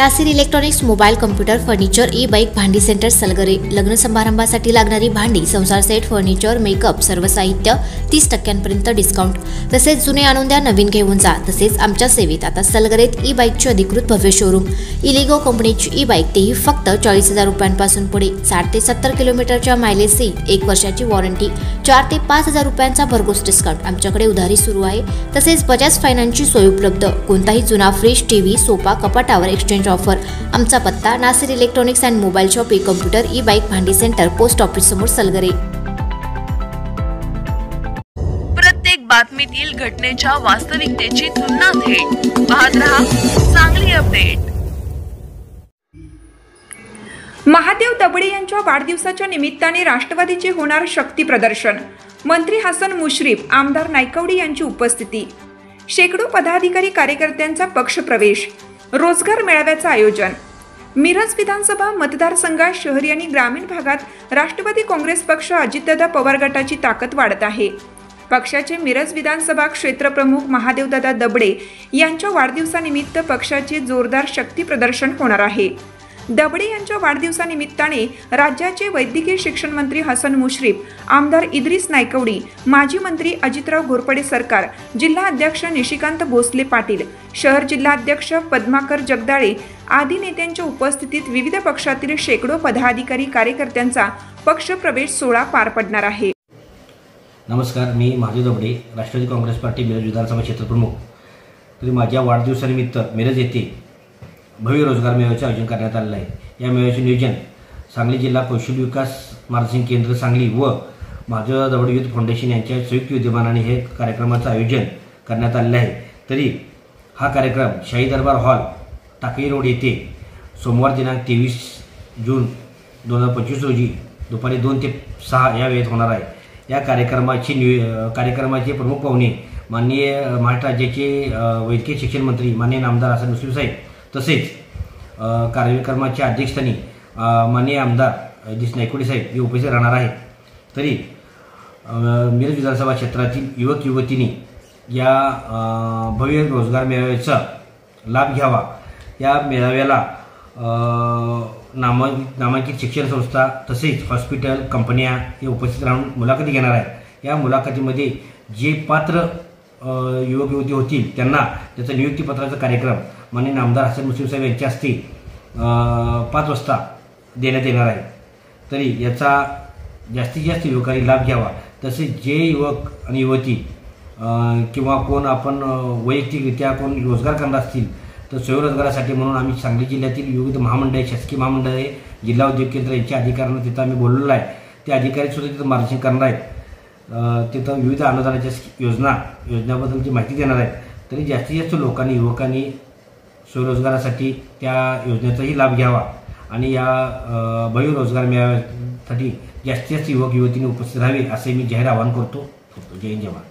Nasir electronics mobile computer furniture e bike भांडी centre Salgare. लग्न समारंभासाठी लागणारी भांडी संसार सेट फर्निचर मेकअप सर्व साहित्य 30% डिस्काउंट। तसेच जुने आणून द्या नवीन घेऊन जा। तसेच आमच्या सेवेत आता सलगरेत ई बाईकचे अधिकृत भव्य शोरूम इलिगो कंपनीची ई बाईक तेही फक्त 40,000 रुपयांपासून पुढे। 60 ते 70 किलोमीटरच्या मायलेजची 1 वर्षाची वॉरंटी 4 ते 5,000 रुपयांचा भरघोस डिस्काउंट। आमच्याकडे उधारी सुरू आहे। तसेच बजाज फायनान्सची सोय उपलब्ध। कोणताही जुना फ्रीज टीव्ही सोफा कपाटावर एक्सचेंज ऑफर। आमचा पत्ता Nasir electronics and mobile shop ई कॉम्प्युटर ई बाईक भांडी सेंटर पोस्ट ऑफिस समोर सलगरे। प्रत्येक बातमीतील घटनेच्या वास्तविकतेची तुलना थेट पाहत रहा चांगली अपडेट। महादेव दबडे यांच्या वाढदिवसाच्या निमित्ताने राष्ट्रवादीचे होणार शक्ती प्रदर्शन। मंत्री हसन मुश्रीफ आमदार नायकवडी यांची उपस्थिती। शेकडो पदाधिकारी कार्यकर्त्यांचा पक्ष प्रवेश। रोजगार मेळाव्याचं आयोजन। मिरज विधानसभा मतदारसंघात शहरी आणि ग्रामीण भागात राष्ट्रवादी काँग्रेस पक्ष अजितदादा पवार गटाची ताकद वाढत आहे। पक्षाचे मिरज विधानसभा क्षेत्रप्रमुख महादेवदादा दबडे यांच्या वाढदिवसानिमित्त पक्षाचे जोरदार शक्ती प्रदर्शन होणार आहे। दबडे यांच्या वाढदिवसानिमित्ताने राज्याचे वैद्यकीय शिक्षण मंत्री हसन मुश्रीफ, आमदार इद्रिस नायकवडी, माजी मंत्री अजितराव घोरपडे सरकार, जिल्हा अध्यक्ष निशिकांत भोसले पाटील, शहर जिल्हा अध्यक्ष पद्माकर जगदाळे आदी नेत्यांच्या उपस्थितीत विविध पक्षातील शेकडो पदाधिकारी कार्यकर्त्यांचा पक्ष प्रवेश सोहळा पार पडणार आहे। नमस्कार, मी महादेव दबडे, राष्ट्रवादी काँग्रेस पार्टी मिरज विधानसभा क्षेत्रप्रमुख। तरी माझ्या वाढदिवसानिमित्त मिरज येथे भव्य रोजगार मेळाव्याचे आयोजन करण्यात आलेले आहे। या मेळाव्याचे नियोजन सांगली जिल्हा कौशल्य विकास मार्गदर्शन केंद्र सांगली व महादेव दबडे युथ फाउंडेशन यांच्या संयुक्त विद्यमानाने हे कार्यक्रमाचं आयोजन करण्यात आलेले आहे। तरी हा कार्यक्रम शाही दरबार हॉल टाकळी रोड येथे सोमवार दिनांक 23 जून 2025 रोजी दुपारी 2 ते 6 या वेळेत होणार आहे। या कार्यक्रमाचे प्रमुख पाहुणे माननीय महाराष्ट्र राज्याचे वैद्यकीय शिक्षण मंत्री माननीय आमदार हसन मुश्रीफ साहेब, तसेच कार्यक्रमाच्या अध्यक्षस्थानी माननीय आमदार इद्रिस नायकवडी साहेब हे उपस्थित राहणार आहेत। तरी मिरज विधानसभा क्षेत्रातील युवक युवतींनी या भव्य रोजगार मेळाव्याचा लाभ घ्यावा। या मेळाव्याला नामांकित शिक्षण संस्था तसेच हॉस्पिटल कंपन्या हे उपस्थित राहून मुलाखती घेणार आहेत। या मुलाखतीमध्ये जे पात्र युवक युवती होतील त्यांना त्याचा नियुक्तीपत्राचा कार्यक्रम माननीय आमदार हसन मुश्रीफ साहेब यांच्या हस्ते 5 वाजता देण्यात येणार आहे। तरी याचा जास्तीत जास्त युवकांनी लाभ घ्यावा। तसेच जे युवक आणि युवती किंवा कोण आपण वैयक्तिकरित्या कोण रोजगार करणार असतील तर स्वयंरोजगारासाठी म्हणून आम्ही सांगली जिल्ह्यातील विविध महामंडळे शासकीय महामंडळे जिल्हा उद्योग केंद्र यांच्या अधिकाऱ्यांना तिथं आम्ही बोलवलेलं आहे। ते अधिकारीसुद्धा तिथं मार्गदर्शन करणार आहेत। तिथं विविध अनुदानाच्या योजनाबद्दलची माहिती देणार आहेत। तरी जास्तीत जास्त लोकांनी युवकांनी स्वयंरोजगारासाठी त्या योजनेचाही लाभ घ्यावा आणि या भव्य रोजगार मेळाव्यासाठी जास्तीत जास्त युवक युवतींनी उपस्थित राहावे असे मी जाहीर आवाहन करतो। जय हिंद, जय भारत।